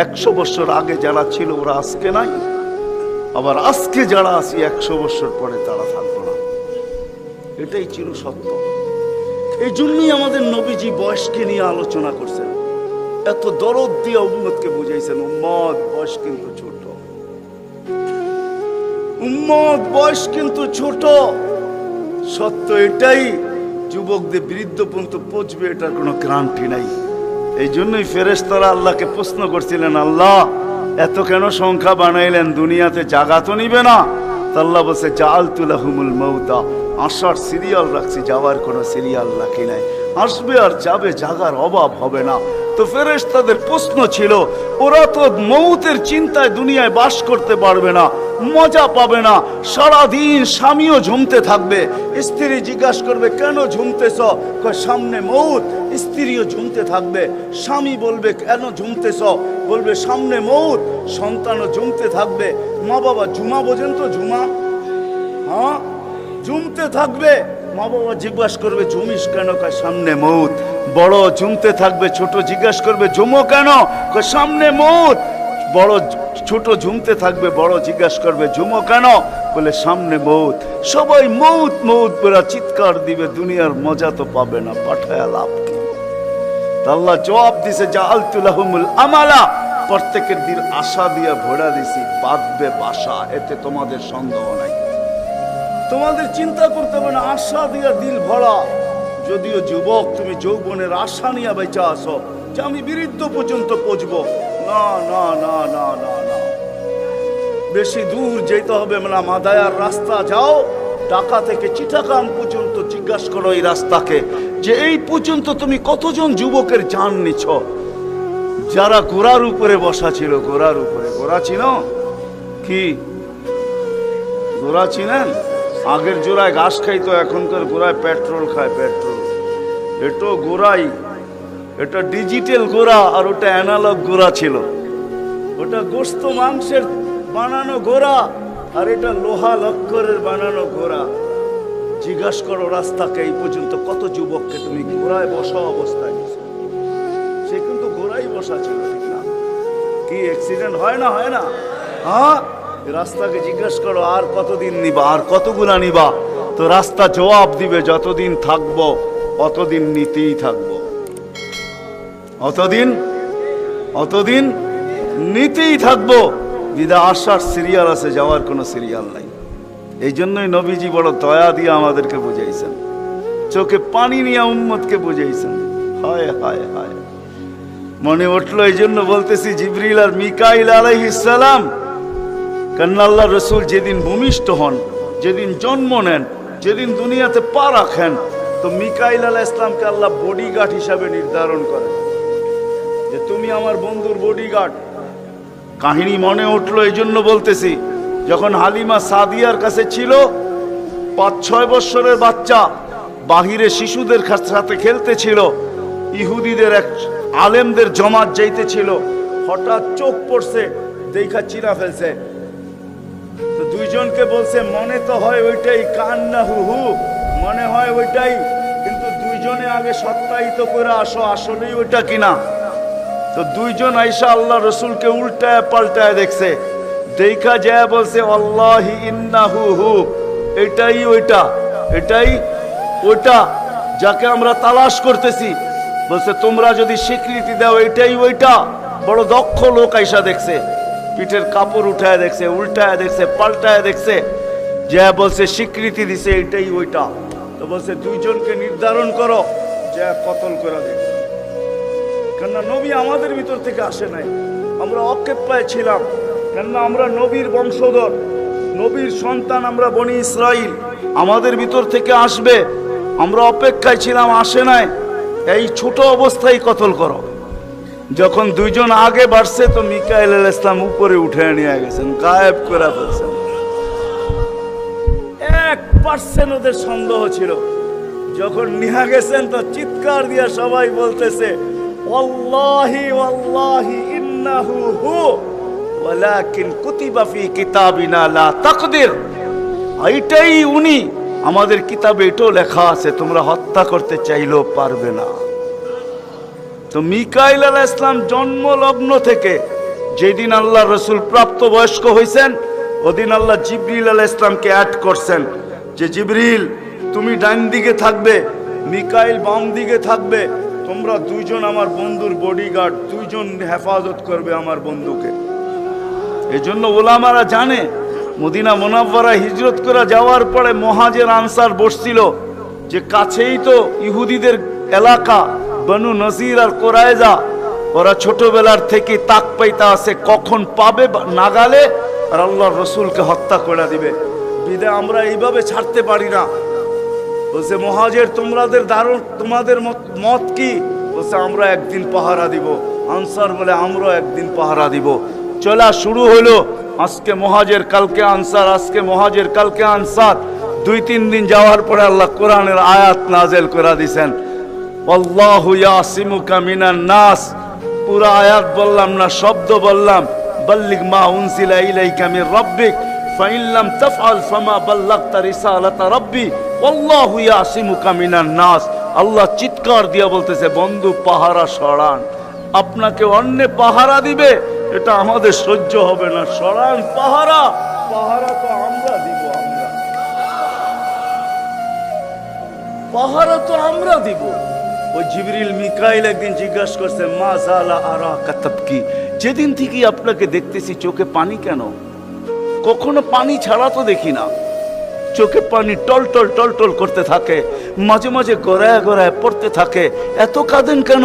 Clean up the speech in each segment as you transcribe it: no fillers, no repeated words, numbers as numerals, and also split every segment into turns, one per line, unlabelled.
100 বছর আগে যারা ছিল ওরা আজকে নাই, আবার আজকে যারা আছি 100 বছর পরে তারা থাকবো না। এটাই চির সত্য। এই জন্যই আমাদের নবীজি বয়সকে নিয়ে আলোচনা করছেন, এত দরদ দিয়ে উম্মতকে বুঝাইছেন, উম্মত বয়স কিন্তু ছোট, উম্মত বয়স কিন্তু ছোট। সত্য এটাই, যুবকদের বৃদ্ধ পর্যন্ত পৌঁছবে এটার কোনো গ্যারান্টি নাই। এই জন্যই ফেরেশতারা আল্লাহকে প্রশ্ন করছিলেন, আল্লাহ এত কেন সংখ্যা বানাইলেন, দুনিয়াতে জাগা তো নিবে না? আল্লাহ বলছে, জাআলতু লাহুমুল মাউতা, আসার সিরিয়াল রাখছি, যাওয়ার কোনো সিরিয়াল রাখি নাই। আসবে আর যাবে, জাগার অভাব হবে না। তো ফেরেশতাদের প্রশ্ন ছিল, ওরা তো মৌতের চিন্তায় দুনিয়ায় বাস করতে পারবে না, মজা পাবে না, সারাদিন স্বামীও ঝুমতে থাকবে, স্ত্রী জিজ্ঞাসা করবে কেন ঝুমতেছ, সামনে মৌত। স্ত্রীও ঝুমতে থাকবে, স্বামী বলবে কেন ঝুমতেছ, বলবে সামনে মৌত। সন্তানও ঝুমতে থাকবে, মা বাবা ঝুমা বোঝেন তো, ঝুমা, হ্যাঁ ঝুমতে থাকবে, মা বাবা জিজ্ঞাসা করবে ঝুমিস কেন, সামনে মৌত। বড় ঝুমতে থাকবে, ছোট জিজ্ঞাসা করবে ঝুমো কেন, সামনে মৌত। বড় ছোট ঝুমতে থাকবে, বড় জিজ্ঞাসা করবে ঝুমো কেন, বলে সামনে মৌত। সবাই মৌত মৌত বলে চিৎকার দিবে, দুনিয়ার মজা তো পাবে না, পাঠায় লাভ কি? আল্লাহ জবাব দিছে, জাআলতু লাহুমুল আমালা, প্রত্যেকের দিন আশা দিয়ে ভরা দিছি, বাঁধবে বাসা, এতে তোমাদের সন্দেহ নাই, তোমাদের চিন্তা করতে হবে না, আশা দিয়ে দিল ভরা। যদিও যুবক তুমি যৌবনের আশা নিয়ে বেঁচে আসো যে আমি বৃদ্ধ পর্যন্ত পৌঁছবো, না না না না না না, বেশি দূর যেতে হবে না, মাদায়ার রাস্তা যাও, ঢাকা থেকে চিটাগাং পর্যন্ত জিজ্ঞাসা করো এই রাস্তাকে, যে এই পর্যন্ত তুমি কতজন যুবকের জান নিছ, যারা ঘোড়ার উপরে বসা ছিল, ঘোড়ার উপরে। ঘোড়া চিনো কি? ঘোড়া চিনেন? আগের জোড়ায় ঘাস খাইতো, এখনকার গোড়ায় পেট্রোল খায়, পেট্রোল। এটা গোড়াই, এটা ডিজিটাল গোড়া, আর ওটা অ্যানালগ গোড়া ছিল। ওটা গোস্ত মাংসের বানানো গোড়া, আর এটা লোহা লক্করের বানানো গোড়া। জিজ্ঞাসা করো রাস্তাকে, এই পর্যন্ত কত যুবককে তুমি ঘোড়ায় বসা অবস্থায় নিছো? সে কিন্তু ঘোড়াই বসা ছিল, ঠিক না? কি অ্যাক্সিডেন্ট হয় না, হয় না? হ্যাঁ, রাস্তাকে জিজ্ঞাসা করো আর কতদিন নিবা, আর কতগুলা নিবা? তো রাস্তা জবাব দিবে, যতদিন থাকবো অতদিন নিতেই থাকবো, অতদিন নিতেই থাকবো। বিদা আসার সিরিয়াল আছে, যাওয়ার কোনো সিরিয়াল নাই। এই জন্যই নবীজি বড় দয়া দিয়ে আমাদেরকে বুঝাইছেন, চোখে পানি নিয়ে উম্মতকে বুঝাইছেন। হায় হায় হায়, মনে উঠলো, এই জন্য বলতেছি জিবরিল আর মিকাইল আলাইহিস সালাম, কারণ আল্লাহ রসুল যেদিন ভূমিষ্ঠ হন, যেদিন জন্ম নেন, যেদিন দুনিয়াতে পা রাখেন, তো মিকাইল আলাইহিস সালামকে আল্লাহ বডিগার্ড হিসাবে নির্ধারণ করেন যে তুমি আমার বন্ধুর বডিগার্ড। কাহিনী মনে উঠলো, এই জন্য বলতেছি, যখন হালিমা সাদিয়ার কাছে ছিল, 5-6 বছরের বাচ্চা বাহিরে শিশুদের সাথে খেলতেছিল, ইহুদিদের এক আলেমদের জমাত যাইতেছিল, হঠাৎ চোখ পড়ছে, দেখা চিরা ফেলছে। তো দুইজনকে বলছে, মনে তো হয় ওইটাই, কান্না হু হু, মনে হয় ওইটাই, কিন্তু দুইজনে আগে সত্যায়িত করে আসো আসলেই ওইটা কিনা। তো দুইজন আইসা আল্লাহ রসুলকে উল্টায় পাল্টায় দেখছে, দেখা যায় বলছে, আল্লাহি ইন্নাহু হু, এটাই ওইটা, এটাই ওইটা যাকে আমরা তালাশ করতেছি। বলছে, তোমরা যদি স্বীকৃতি দাও এটাই ওইটা। বড় দক্ষ লোক আইসা দেখছে, পিঠের কাপড় উঠায় দেখছে, উল্টায় দেখছে, পাল্টায় দেখছে, যে বলছে স্বীকৃতি দিছে এটাই ওইটা। তো বলছে, দুইজনকে নির্ধারণ করো, যে কতল করে দেখ। কেননা নবী আমাদের ভিতর থেকে আসে নাই, আমরা অক্ষেপায় ছিলাম, কেননা আমরা নবীর বংশধর, নবীর সন্তান, আমরা বনি ইসরাইল, আমাদের ভিতর থেকে আসবে, আমরা অপেক্ষায় ছিলাম, আসে নাই। এই ছোট অবস্থায় কতল করো। যখন দুইজন আগে বাড়ছে, তো মিকাইল আলাইহিস সালাম উপরে উঠে নিয়ে গেছেন, গায়েব করে ফেলছেন। 1% ওদের সন্দেহ ছিল। যখন নিয়ে গেছেন, তো চিৎকার দিয়ে সবাই বলতেছে, ওয়াল্লাহি ওয়াল্লাহি ইন্নাহু হু ওয়ালাকিন কুতিবা ফি কিতাবিনা লা তাকদির, এইটাই উনি, আমাদের কিতাবে এটাও লেখা আছে, তোমরা হত্যা করতে চাইলেও পারবে না। তো মিকাইল আলাইহিস সালাম জন্মলগ্ন থেকে যেদিন আল্লাহ রসুল প্রাপ্ত বয়স্ক হয়েছেন ওদিন আল্লাহ জিবরিল আলাইহিস সালামকে অ্যাড করছেন যে জিবরিল তুমি ডান দিকে থাকবে, মিকাইল বাম দিকে থাকবে, তোমরা দুইজন আমার বন্ধুর বডিগার্ড, দুইজন হেফাজত করবে আমার বন্ধুকে। এজন্য ওলামারা জানে মদিনা মুনাওয়ারা হিজরত করে যাওয়ার পরে মুহাজির আনসার বসছিল যে কাছেই তো ইহুদিদের এলাকা বনু নজির আর কোরাইজা, ওরা ছোটবেলার থেকে তাক পাইতা আছে কখন পাবে নাগালে আর আল্লাহর রসুলকে হত্যা করে দিবে। বিদে আমরা এইভাবে ছাড়তে পারি না। বলছে মুহাজির তোমাদের মত কি? বলছে আমরা একদিন পাহারা দিব। আনসার বলে আমরা একদিন পাহারা দিব। চলা শুরু হলো, আজকে মুহাজির কালকে আনসার, আজকে মুহাজির কালকে আনসার। 2-3 দিন যাওয়ার পরে আল্লাহ কোরআনের আয়াত নাযিল করে দিয়েছেন, আল্লাহু ইয়াসিমুকা মিনান নাস। পুরা আয়াত বললাম না, শব্দ বললাম, বাল্লিগ মা উনজিলা ইলাইকা মির রাব্বিক ফাইন লাম তাফআল ফামা বাল্লাগতা রিসালাতা রাব্বি আল্লাহু ইয়াসিমুকা মিনান নাস। আল্লাহ চিৎকার দিয়ে বলতেছে বন্ধু পাহারা সরান, আপনাকে অন্য পাহারা দিবে এটা আমাদের সহ্য হবে না, সরান পাহারা। পাহারা তো আমরা দিব, পাহারা তো আমরা দিব। ওই জিবরিল মিকাইল একদিন জিজ্ঞাসা করছে মা জালা আরাকা তাবকি, যেদিন থেকে আপনাকে দেখতেছি চোখে পানি কেন? কখনো পানি ছাড়া তো দেখি না, চোখে পানি টলটল টলটল করতে থাকে, মাঝে মাঝে গড়ায় গড়ায় পড়তে থাকে, এত কাঁদেন কেন?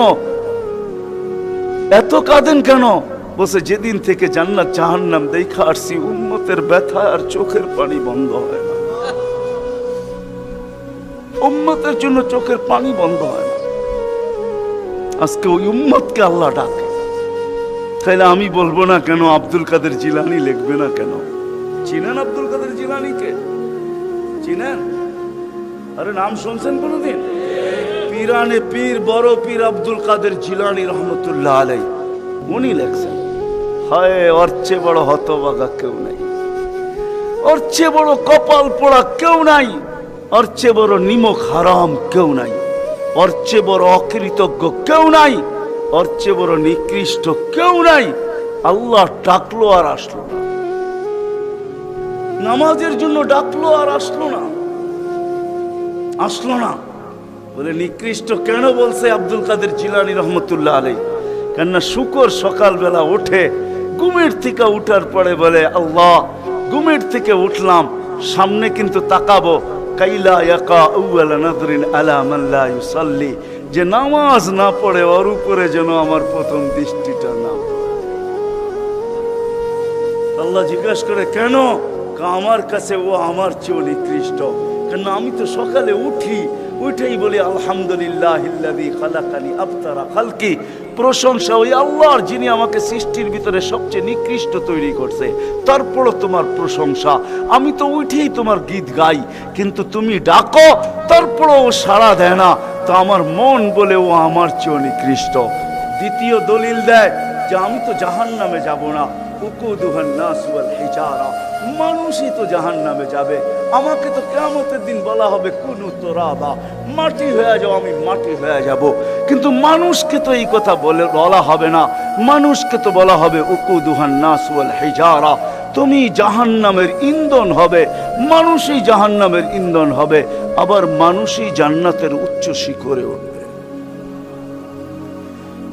এত কাঁদেন কেন? বসে যেদিন থেকে জান্নাত জাহান্নাম দেখা আসছি উম্মতের ব্যথা আর চোখের পানি বন্ধ হয় না, উম্মতের জন্য চোখের পানি বন্ধ হয় না। আজকে ওই উম্মতকে আল্লাহ ডাকে, তাইলে আমি বলবো না কেন আব্দুল কাদের জিলানী লিখবে না কেন? চিনেন আব্দুল কাদের জিলানীকে? চিনেন? আরে নাম শুনছেন কোনদিন? পীরানে পীর বড় পীর আব্দুল কাদের জিলানী রহমতুল্লাহ আলাইহি উনি লেখছেন, হায় ওর চেয়ে বড় হতভাগা কেউ নাই, ওর চেয়ে বড় কপাল পোড়া কেউ নাই, ওর চেয়ে বড় নিমক হারাম কেউ নাই, ওর চেয়ে বড় অকৃতজ্ঞ কেউ নাই, ওর চেয়ে বড় নিকৃষ্ট কেউ নাই। আল্লাহ ডাকলো আর আসলো না, নামাজের জন্য ডাকলো আর আসলো না, আসলো না। বলে নিকৃষ্ট কেন বলছে আব্দুল কাদের জিলানী রহমতুল্লাহ আলাইহি? কেননা শুকর সকালবেলা ওঠে, ঘুমের থেকে উঠার পরে বলে আল্লাহ ঘুমের থেকে উঠলাম, সামনে কিন্তু তাকাবো, কাইলা ইয়াকা আউয়ালা নাযরিন আলা মান লা ইউসাল্লি, যে নামাজ না পড়ে ওর উপরে যেন আমার প্রথম দৃষ্টিটা না পড়ে। আল্লাহ জিজ্ঞাসা করে কেন? আমার কাছে ও আমার চেয়ে নিকৃষ্ট, কেন আমি তো সকালে উঠি, উঠেই বলি আলহামদুলিল্লাহিল্লাযী খালাকানি আবতারা খালকি, প্রশংসা ওই আল্লাহর যিনি আমাকে সৃষ্টির ভিতরে সবচেয়ে নিকৃষ্ট তৈরি করছে, তারপরও তোমার প্রশংসা। আমি তো উঠেই তোমার গীত গাই, কিন্তু তুমি ডাকো তারপরও ও সাড়া দেয় না, তো আমার মন বলে ও আমার চেয়ে নিকৃষ্ট। দ্বিতীয় দলিল দেয় যে আমি তো জাহান্নামে যাব না, উকুদুহান নাস ওয়াল হিজারা, মানুষই তো জাহান্নামে যাবে, আমাকে তো কিয়ামতের দিন বলা হবে কুনু তুরাবা, মাটি হয়ে যাও, আমি মাটি হয়ে যাব। কিন্তু মানুষকে তো এই কথা বলা হবে না, মানুষকে তো বলা হবে উকুদুহান নাস ওয়াল হিজারা, তুমি জাহান্নামের ইন্ধন হবে, মানুষই জাহান্নামের ইন্ধন হবে, আবার মানুষই জান্নাতের উচ্চ শিখরে উঠবে।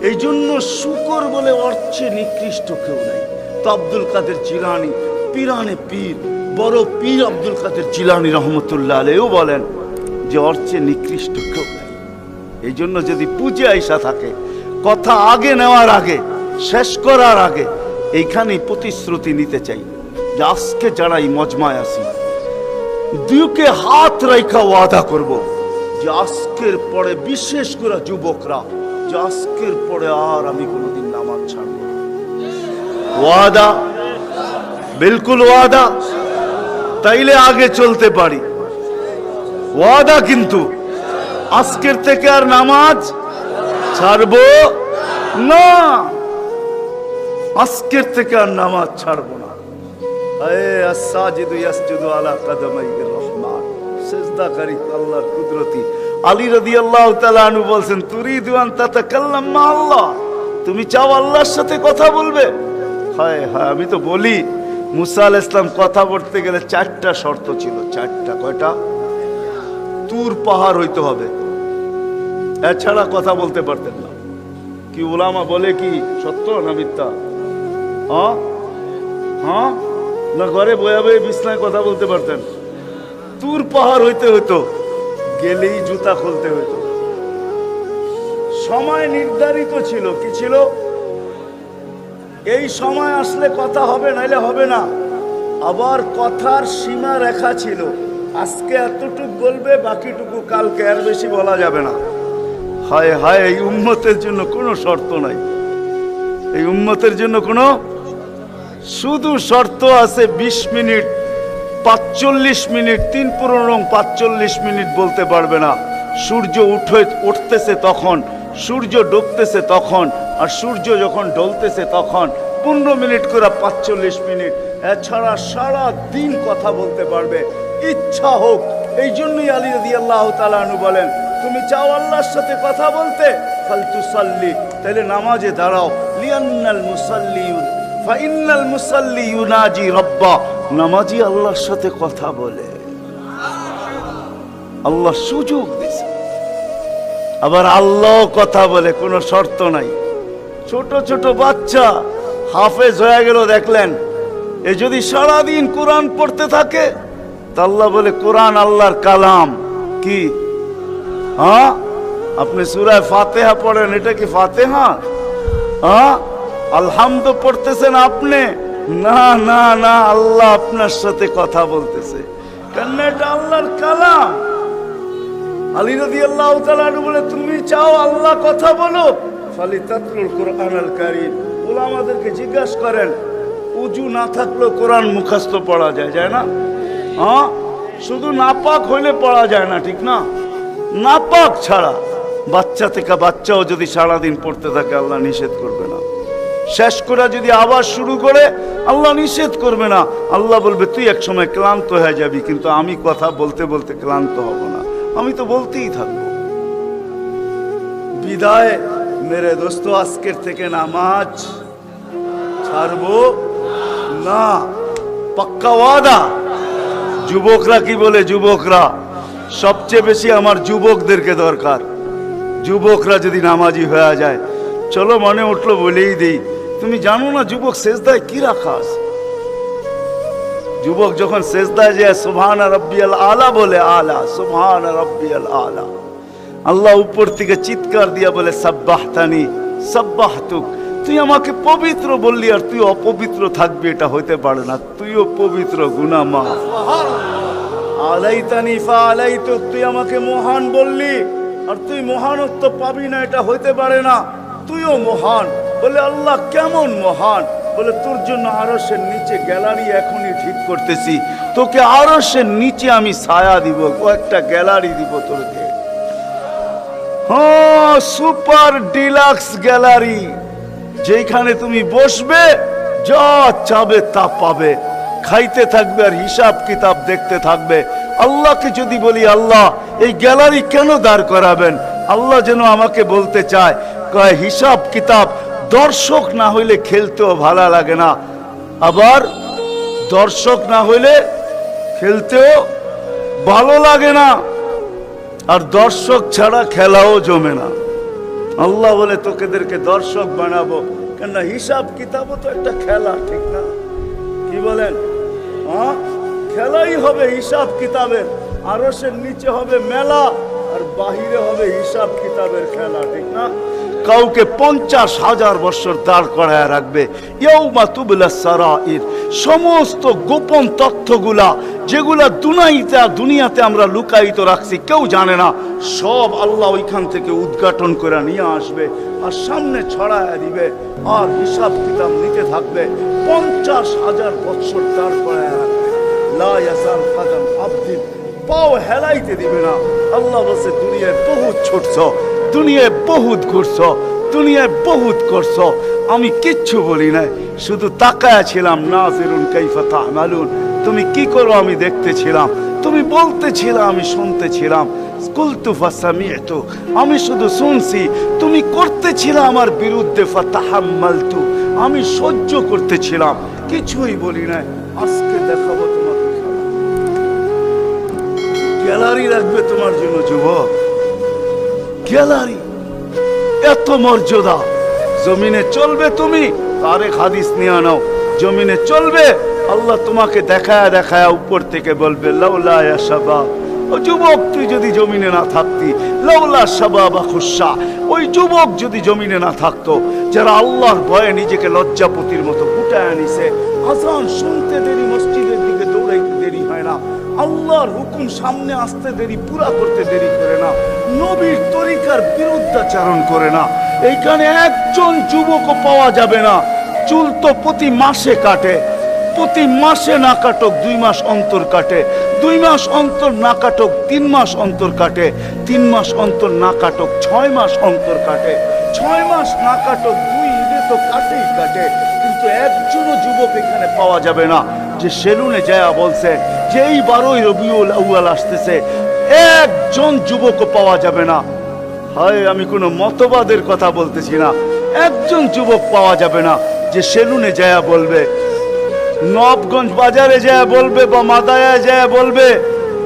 এই জন্য শুকর বলে অর্থে নিকৃষ্ট কেউ নাই। তো আব্দুল কাদের জিলানী পীরানে পীর বড় পীর আব্দুল কাদের জিলানী রহমতুল্লাহ আলাইহিও বলেন যে অর্থে নিকৃষ্ট কেউ নাই। এই জন্য যদি পুজো আইসা থাকে, কথা আগে নেওয়ার আগে, শেষ করার আগে এইখানেই প্রতিশ্রুতি নিতে চাই যে আজকে যারা এই মজমায় আসি দুকে হাত রাইখা ওয়াদা করব যে আজকের পরে, বিশেষ করে যুবকরা, যে আজকের পরে আর আমি কোনোদিন নামাজ ছাড়ব না। ওয়াদা, বিলকুল ওয়াদা, তাইলে আগে চলতে পারি। ওয়াদা কিন্তু আজকের থেকে আর নামাজ ছাড়ব না, আজকের থেকে আর নামাজ ছাড়ব না। সিজদাকারী আল্লাহর কুদরতি। আলী রাদিয়াল্লাহু তাআলা আনহু বলছেন তুরিদু আন তাতাকাল্লাম মা আল্লাহ, তুমি চাও আল্লাহর সাথে কথা বলবে? হায় হায়, আমি তো বলি মুসা আলাইহিস সালাম কথা বলতে গেলে 4টা শর্ত ছিল। 4টা। কয়টা? তুর পাহাড় হইতে হবে, এছাড়া কথা বলতে পারতেন না। কি উলামা বলে কি সত্য না মিথ্যা? হ্যাঁ হ্যাঁ, না ঘরে বয়ে বয়ে বিছনায় কথা বলতে পারতেন? তুর পাহাড় হইতে হইতো, গেলেই জুতা খুলতে হইতো। সময় নির্ধারিত ছিল। কি ছিল? এই সময় আসলে কথা হবে, নাইলে হবে না। আবার কথার সীমা রেখা ছিল, আজকে এতটুকু বলবে, বাকিটুকু কালকে, আর বেশি বলা যাবে না। হায় হায়, এই উম্মতের জন্য কোনো শর্ত নাই। এই উম্মতের জন্য কোনো শুধু শর্ত আছে 20 মিনিট, 45 মিনিট, 45 মিনিট বলতে পারবে না। সূর্য উঠতেছে তখন, সূর্য ডুবতেছে তখন, আর সূর্য যখন ডলতেছে তখন 15 মিনিট করে 45 মিনিট। এছাড়া সারা দিন কথা বলতে পারবে, ইচ্ছা হোক। এই জন্যই আলী রাদিয়াল্লাহু তাআলা আনহু বলেন, তুমি চাও আল্লাহর সাথে কথা বলতে, ফালতুসাল্লি, তাহলে নামাজে দাঁড়াও। লিআন্নাল মুসাল্লি ফাইন্নাল মুসাল্লি ইউনাজি রাব্বা, নামাজি আল্লাহর সাথে কথা বলে। আল্লাহ সুযোগ দিয়েছে। আবার আল্লাহ কথা বলে, কোনো শর্ত নাই। ছোট ছোট বাচ্চা হাফেজ হয়ে গেল, দেখলেন। এ যদি সারাদিন কোরআন পড়তে থাকে, তা আল্লাহ বলে কোরআন আল্লাহর কালাম। কি? হ্যাঁ, আপনি সূরা ফাতিহা পড়েন, এটা কি ফাতিহা? হ্যাঁ, আলহামদ পড়তেছেন আপনি? না না না, আল্লাহ আপনার সাথে কথা বলতেছে, কেন? এটা আল্লাহর কালাম। আলী রাদিয়াল্লাহু তাআলা বলে, তুমি চাও আল্লাহ কথা বলো, ফালিতাতলুল কুরআনুল কারীম। উলামাদেরকে জিজ্ঞাসা করেন, উজু না থাকলেও কোরআন মুখস্থ পড়া যায়, যায় না? হ্যাঁ, শুধু নাপাক হইলে পড়া যায় না, ঠিক না? নাপাক ছাড়া বাচ্চা থেকে বাচ্চাও যদি সারাদিন পড়তে থাকে, আল্লাহ নিষেধ করবে না। শেষ করে যদি আবার শুরু করে, আল্লাহ নিষেধ করবে না। আল্লাহ বলবে, তুই এক সময় ক্লান্ত হয়ে যাবি, কিন্তু আমি কথা বলতে বলতে ক্লান্ত হব না, আমি তো বলতেই থাকবো। বিদায় মেরে দোস্ত, আজকের থেকে নামাজ ছাড়বো না, পাক্কা ওয়াদা। যুবকরা কি বলে? যুবকরা সবচেয়ে বেশি আমার যুবকদেরকে দরকার। যুবকরা যদি নামাজি হয়ে যায়, চলো মনে উঠলো বলেই দিই, তুমি জানো না যুবক সেজদায় কি রাখা আছে? যুবক যখন সেজদায় যায় সুবহান রাব্বিয়াল আলা বলে, আলা সুবহান রাব্বিয়াল আলা, আল্লাহ উপর থেকে চিৎকার দিয়া বলে, সাব্বাহতানি সাব্বাহতুক, তুই আমাকে পবিত্র বললি আর তুই অপবিত্র থাকবি, এটা হইতে পারে না। তুইও পবিত্র, গুনাহ মাফ। আলাইতানি ফাআলাইতুক, তুই আমাকে মহান বললি আর তুই মহানত্ব পাবি না, এটা হইতে পারে না। তুইও মহান। বলে, আল্লাহ কেমন মহান? বলে, তোর জন্য আরশের নিচে গ্যালারি এখনই ঠিক করতেছি, তোকে আরশের নিচে আমি ছায়া দিব, কয়েকটা গ্যালারি দিব তোকে। হ্যাঁ, সুপার ডিলাক্স গ্যালারি, যেখানে তুমি বসবে, যা চাবে তা পাবে, খাইতে থাকবে আর হিসাব কিতাব দেখতে থাকবে। আল্লাহকে যদি বলি, আল্লাহ এই গ্যালারি কেন দাঁড় করাবেন? আল্লাহ যেন আমাকে বলতে চায়, কয় হিসাব কিতাব দর্শক না হইলে খেলতেও ভালো লাগে না, আবার দর্শক না হইলে খেলতেও ভালো লাগে না, আর দর্শক ছাড়া খেলাও জমে না। আল্লাহ বলে, তোকেদেরকে দর্শক বানাবো, কেন? হিসাব কিতাবও তো একটা খেলা, ঠিক না? কি বলেন? হ্যাঁ, খেলাই হবে হিসাব কিতাবের। আরশের নিচে হবে মেলা, আর বাহিরে হবে হিসাব কিতাবের খেলা, ঠিক না? কাউকে 50,000 বছর দাঁড় করায় রাখবে। ইয়াউমা তুবলা সারাইর, সমস্ত গোপন তথ্যগুলা যেগুলা দুনিয়াতে আমরা লুকায়িত রাখছি, কেউ জানে না, সব আল্লাহ ওইখান থেকে উদ্ঘাটন করে নিয়ে আসবে আর সামনে ছড়ায় দিবে, আর হিসাব কিতাব নিতে থাকবে। 50,000 বছর দাঁড় করায় রাখবে। লা ইয়াজাল কদম আবদিন, পাও হেলাইতে দিবে না। আল্লাহ বলছে, দুনিয়ায় বহুত ছুটছ, দুনিয়ায় বহুত ঘুরছ, দুনিয়ায় বহুত করছ, আমি কিচ্ছু বলি নাই, শুধু তাকায়া ছিলাম। নাজিরুন কাইফা তা'মালুন, তুমি কি করো আমি দেখতেছিলাম, তুমি বলতেছিলাম আমি শুনতেছিলাম। কুলতু ফাসামি'তু, আমি শুধু শুনছি, তুমি করতেছিলে আমার বিরুদ্ধে। ফাতাহাম্মালতু, আমি সহ্য করতেছিলাম, কিছুই বলি নাই। আজকে দেখাবো তোমাকে গ্যালারি রাখবে তোমার জন্য যুবক, গ্যালারি। এত মর্যাদা। জমিনে চলবে তুমি, তারেক হাদিস নিয়ে নাও। জমিনে চলবে, আল্লাহ তোমাকে দেখায় দেখায় উপর থেকে বলবে লাউলা ইয়া শাবাব, ও যুবক তুই যদি জমিনে না থাকতি, লাউলা শাবাবা খুশা, ওই যুবক যদি জমিনে না থাকতো, যারা আল্লাহর ভয়ে নিজেকে লজ্জাপতির মতো গুটায় নিছে। আজান শুনতে দেরি, মসজিদের দিকে দৌড়াইতে দেরি হয় না, আল্লাহর হুকুম সামনে আসতে দেরি, পুরা করতে দেরি করে না, নবীর তরিকার বিরুদ্ধাচারণ করে না। এইখানে একজন যুবকও পাওয়া যাবে না। চুল তো প্রতি মাসে কাটে, প্রতি মাসে না কাটক 2 মাস অন্তর কাটে, 2 মাস অন্তর না কাটক 3 মাস অন্তর কাটে, 3 মাস অন্তর না কাটক 6 মাস অন্তর কাটে, 6 মাস না কাটক 2 ঈদে তো কাটেই কাটে। কিন্তু একজনও যুবক এখানে পাওয়া যাবে না যে সেলুনে যায় বলছে যে এই 12ই রবিউল আউয়াল আসতেছে। একজন যুবকও পাওয়া যাবে না। হয় আমি কোনো মতবাদের কথা বলতেছি না, একজন যুবক পাওয়া যাবে না যে সেলুনে যায় বলবে, নবগঞ্জ বাজারে যায় বলবে, বা মাদায়ায় যায় বলবে,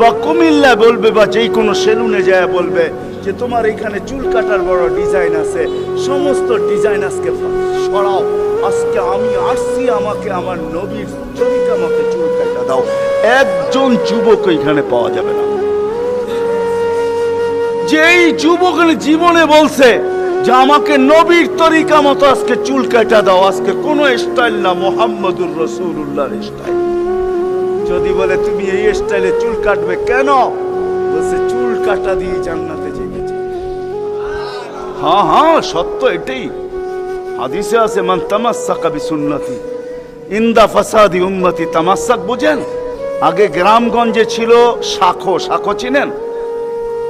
বা কুমিল্লা বলবে, বা যেই কোনো সেলুনে যায় বলবে যে তোমার এখানে চুল কাটার বড় ডিজাইন আছে, সমস্ত ডিজাইন আজকে সরাও, আজকে আমি আসছি, আমাকে আমার নবীর তরিকা মতে চুল কাটা দাও। একজন যুবক এখানে পাওয়া যাবে না। যেই যুবক জীবনে বলছে যে আমাকে নবীর তরিকা মতো আজকে চুল কাটা দাও, আজকে কোন স্টাইল না, মুহাম্মদুর রাসূলুল্লাহর স্টাইল। যদি বলে তুমি এই স্টাইলে চুল কাটবে কেন, বলছে চুল কাটা দিয়ে জান্নাতে যেতে। হ্যাঁ হ্যাঁ সত্য এটাই, হাদিসে আছে মান তামাসসাকা বিসুন্নতি ইনদা ফাসাদি উম্মতি। তামাসসাক বুঝেন? আগে গ্রামগঞ্জে ছিল শাখো, শাখো চিনেন?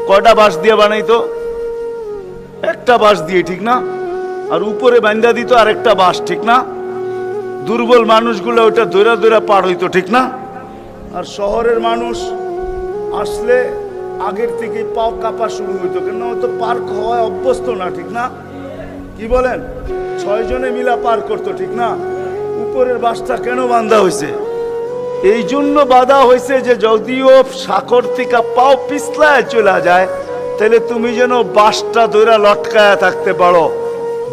কয়টা বাঁশ দিয়ে বানাইতো? একটা বাঁশ দিয়ে, ঠিক না? আর উপরে বান্ধা দিত আরেকটা বাঁশ, ঠিক না? দুর্বল মানুষগুলো ওটা দৌড়া দৌড়া পার হইতো, ঠিক না? আর শহরের মানুষ আসলে আগের থেকে পাও কাঁপা শুরু হইতো, কেন হয়তো পার হওয়ায় অভ্যস্ত না, ঠিক না? কি বলেন? 6 জনে মিলা পার করতো, ঠিক না? উপরের বাঁশটা কেন বাঁধা হয়েছে? এই জন্য বাঁধা হয়েছে যে যদিও সাকর থেকে পাও পিছলায় চলে যায়, তাহলে তুমি যেন বাঁশটা ধরে লটকায়া থাকতে পারো,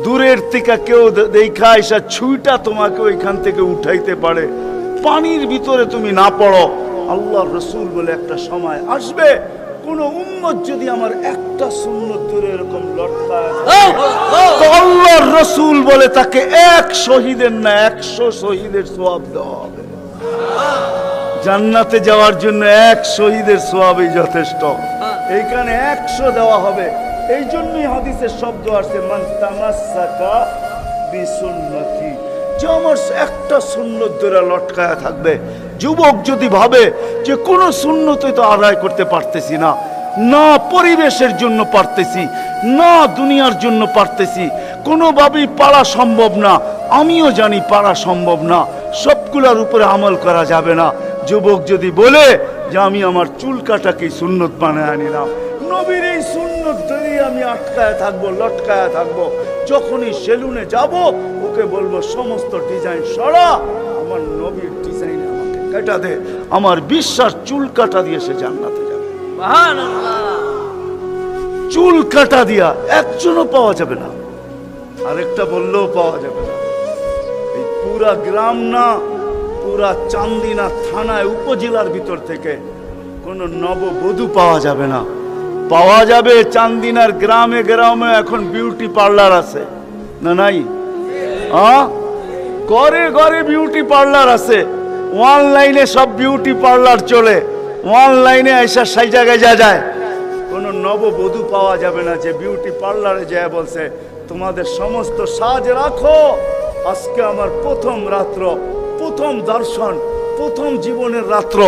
দূরের থেকে কেউ দেখা এসা ছুঁইটা তোমাকে ওইখান থেকে উঠাইতে পারে, পানির ভিতরে তুমি না পড়ো। আল্লাহর রাসূল বলে একটা সময় আসবে, কোন উম্মত যদি আমার একটা সুন্নত ধরে এরকম লটকায়, তো আল্লাহর রাসূল বলে তাকে 1 শহীদের না 100 শহীদের সওয়াব দেওয়া হবে। জান্নাতে যাওয়ার জন্য 1 শহীদের সওয়াবই যথেষ্ট, এইখানে 100 দেওয়া হবে। এই জন্যই হাদিসের শব্দ আসছে মান তামাসসাকা বিসুন্নতি, যে আমার একটা সুন্নত ধরে লটকায়া থাকবে। যুবক যদি ভাবে যে কোন সুন্নতই তো আদায় করতে পারতেছি না, না পরিবেশের জন্য পারতেছি, না দুনিয়ার জন্য পারতেছি, কোনোভাবেই পারা সম্ভব না, আমিও জানি পারা সম্ভব না, সবগুলোর উপরে আমল করা যাবে না। যুবক যদি বলে যে আমি আমার চুল কাটাকে সুন্নত বানায় নিলাম, নবীর এই সুন্নত ধরে আমি আটকায় থাকবো, লটকায় থাকবো, যখনই সেলুনে যাব ওকে বলবো সমস্ত ডিজাইন সরা, আমার নবীর ডিজাইন আমাকে কাটা দে, আমার বিশ্বাস চুল কাটা দিয়ে সে জান্নাতে যাবে। চুল কাটা দিয়া একজনও পাওয়া যাবে না, আরেকটা বললেও পাওয়া যাবে না। এই পুরা গ্রাম না, পুরা চান্দিনা থানায় উপজেলার ভিতর থেকে কোনো নববধূ পাওয়া যাবে না। পাওয়া যাবে চান্দিনার গ্রামে গ্রামে এখন বিউটি পার্লার আছে না নাই? ঘরে ঘরে বিউটি পার্লার আছে, অনলাইনে সব বিউটি পার্লার চলে, অনলাইনে এসে সেই জায়গায় যায়। কোনো নববধূ পাওয়া যাবে না যে বিউটি পার্লারে যায় বলছে তোমাদের সমস্ত সাজ রাখো, আজকে আমার প্রথম রাত্র, প্রথম দর্শন, প্রথম জীবনের রাত্র,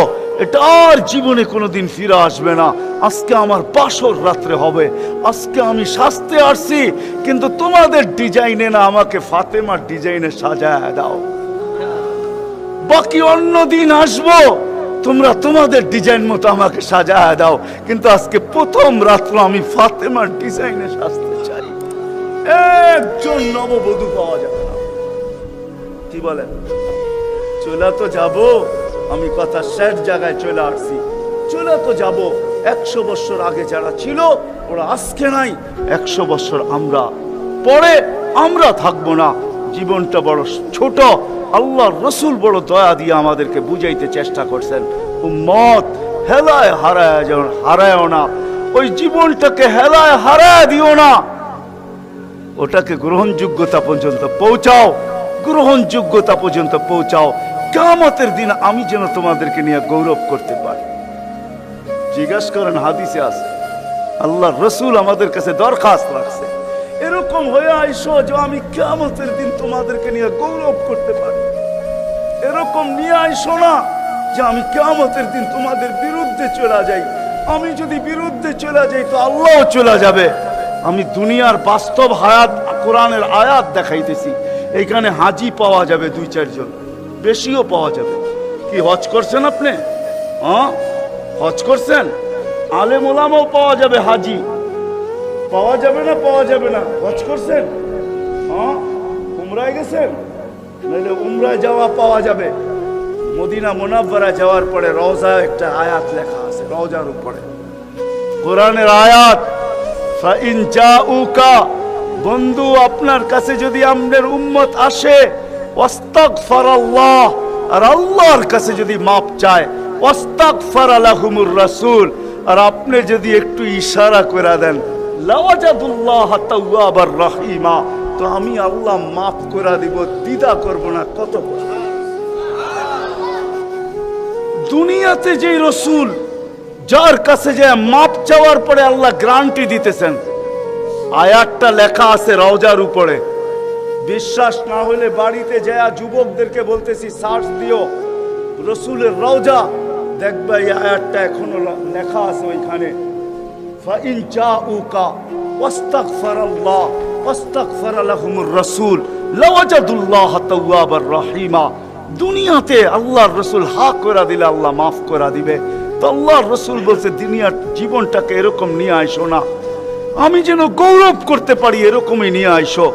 এটা আর জীবনে কোনোদিন ফিরে আসবে না, আজকে আমার বাসর রাত্রে হবে, আজকে আমি সাজতে আসছি, কিন্তু তোমাদের ডিজাইনে না, আমাকে ফাতেমার ডিজাইনে সাজায় দাও, বাকি অন্য দিন আসবো, তোমরা তোমাদের ডিজাইন মতো আমাকে সাজায় দাও, কিন্তু আজকে প্রথম রাত্র আমি ফাতেমার ডিজাইনে সাজতে চাই। একজন নববধূ পাওয়া যাবে না। কি বলেন? চলে তো যাব, আমি কথা শেষ জায়গায় চলে আসছি। চলে তো যাব। 100 বছর আগে যারা ছিল ওরা আজকে নাই, 100 বছর আমরা পরে আমরা থাকবো না। জীবনটা বড় ছোট। আল্লাহর রসুল বড় দয়া দিয়ে আমাদেরকে বুঝাইতে চেষ্টা করছেন, উম্মত হেলায় হারায় না, ওই জীবনটাকে হেলায় হারায় দিও না, ওটাকে গ্রহণযোগ্যতা পর্যন্ত পৌঁছাও, গ্রহণযোগ্যতা পর্যন্ত পৌঁছাও। কিয়ামতের দিন আমি যেন তোমাদেরকে নিয়ে গৌরব করতে পারি। জিজ্ঞাসা করেন, হাদিসে আছে, আল্লাহর রসুল আমাদের কাছে দরখাস্ত রাখছে, এরকম হয়ে আইসো যে আমি কিয়ামতের দিন তোমাদেরকে নিয়ে গৌরব করতে পারি। এরকম নিয়ে আইসো না যে আমি কিয়ামতের দিন তোমাদের বিরুদ্ধে চলে যাই। আমি যদি বিরুদ্ধে চলে যাই তো আল্লাহও চলে যাবে। আমি দুনিয়ার বাস্তব হায়াত, কোরআনের আয়াত দেখাইতেছি। এইখানে হাজি পাওয়া যাবে 2-4 জন, বেশিও পাওয়া যাবে। কি হজ করছেন আপনি? হজ করছেন? আলেম ওলামাও পাওয়া যাবে, হাজি পাওয়া যাবে না? পাওয়া যাবে না? হজ করছেন? উমরায় গেছেন? নাহলে উমরায় যাওয়া পাওয়া যাবে। মদিনা মুনাব্বারা যাওয়ার পরে রওজা একটা আয়াত লেখা আছে, রওজার উপরে কোরআনের আয়াত, ফাইন জাউকা, বন্ধু আপনার কাছে যদি আমাদের উম্মত আসে, ওয়াস্তাগফিরাল্লাহ, আর আল্লাহর কাছে যদি মাপ চায়, ওয়াস্তাগফারা লাহুমুর রাসূল, আর আপনি যদি একটু ইশারা করে দেন, লাওয়াজাদুল্লাহ তাওয়াবার রহিমা, তো আমি আল্লাহ মাফ করে দিব, দ্বিধা করব না। কত দুনিয়াতে যে রসুল যার কাছে যে মাপ চাওয়ার পরে আল্লাহ গ্যারান্টি দিতেছেন, আয়াতটা লেখা আছে রওজার উপরে। বিশ্বাস না হলে বাড়িতে যায় যুবকদেরকে বলতেছি, সার্চ দিও রসুলের রওজা, দেখবে এই আয়াতটা এখনো লেখা আছে ওইখানে। ফাইন জাউকা ওয়াস্তাগফিরাল্লাহ ওয়াস্তাগফারা লাহুমুর রাসূল লাওয়াজাদুল্লাহ তাওয়াবার রহিমা। দুনিয়াতে আল্লাহর রসুল হক করে দিলে আল্লাহ মাফ করে দিবে। তো আল্লাহর রসুল বলছে, দুনিয়ার জীবনটাকে এরকম নিয়ে আইসো না, আমি যেন গৌরব করতে পারি, এরকমই নিয়ে আইসো।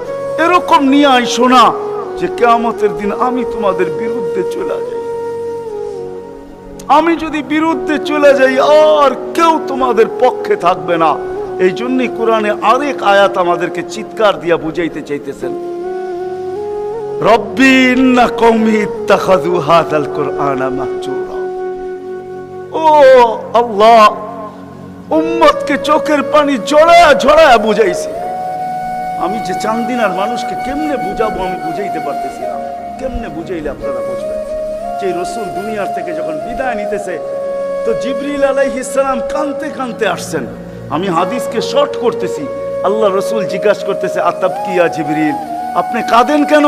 এরকম নিয়ে আইসো না যে কিয়ামতের দিন আমি তোমাদের বিরুদ্ধে চলে যাই। আমি যদি বিরুদ্ধে চলে যাই আর কেউ তোমাদের পক্ষে থাকবে না। এই জন্যই কোরআনে আরেক আয়াত আমাদেরকে চিৎকার দিয়া বুঝাইতে চাইতেছেন, রব্বি ইন্না কওমি ইত্তাখাযু হাযাল কুরআনা মাহজুরা। ও আল্লাহ, উম্মতকে চোখের পানি ঝরায়া ঝরায়া বুঝাইছি। আমি যে চান্দিনার মানুষকে কেমনে বুঝাবো আমি বুঝাইতে পারতেছি না। কেমনে বুঝাইলে আপনারা বুঝবেন? যে রসুল দুনিয়ার থেকে যখন বিদায় নিতেছে, তো জিবরিল আলাইহিস সালাম কাঁদতে কাঁদতে আসছেন। আমি হাদিসকে শর্ট করতেছি। আল্লাহ রসুল জিজ্ঞাসা করতেছে, আতাবকিয়া জিবরিল, আপনি কাঁদেন কেন?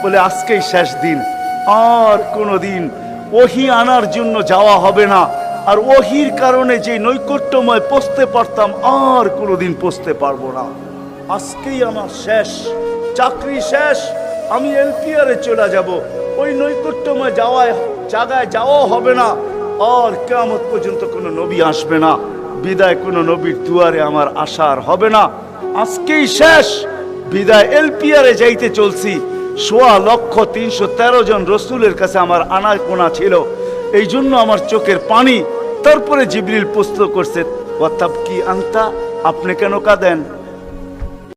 বলে আজকেই শেষ দিন, আর কোনোদিন ওহী আনার জন্য যাওয়া হবে না। আর ওহীর কারণে যে নৈকট্যময় পৌঁছতে পারতাম, আর কোনোদিন পৌঁছতে পারবো না। আজকেই আমার শেষ, চাকরি শেষ, আমি এলপিআরে চলে যাব। ওই নৈকট্যময় জায়গায় যাওয়া হবে না। আর কিয়ামত পর্যন্ত কোনো নবী আসবে না। বিদায় কোনো নবীর দুয়ারে আমার আশা আর হবে না। আজকেই শেষ বিদায়। এলপিআরে যাইতে চলছি। 16,313 জন রসুলের কাছে আমার আনাগোনা ছিল। এই জন্য আমার চোখের পানি। তারপরে জিবরিল প্রশ্ন করছে, ওয়াতাবকি আনতা, আপনি কেন কাঁদেন?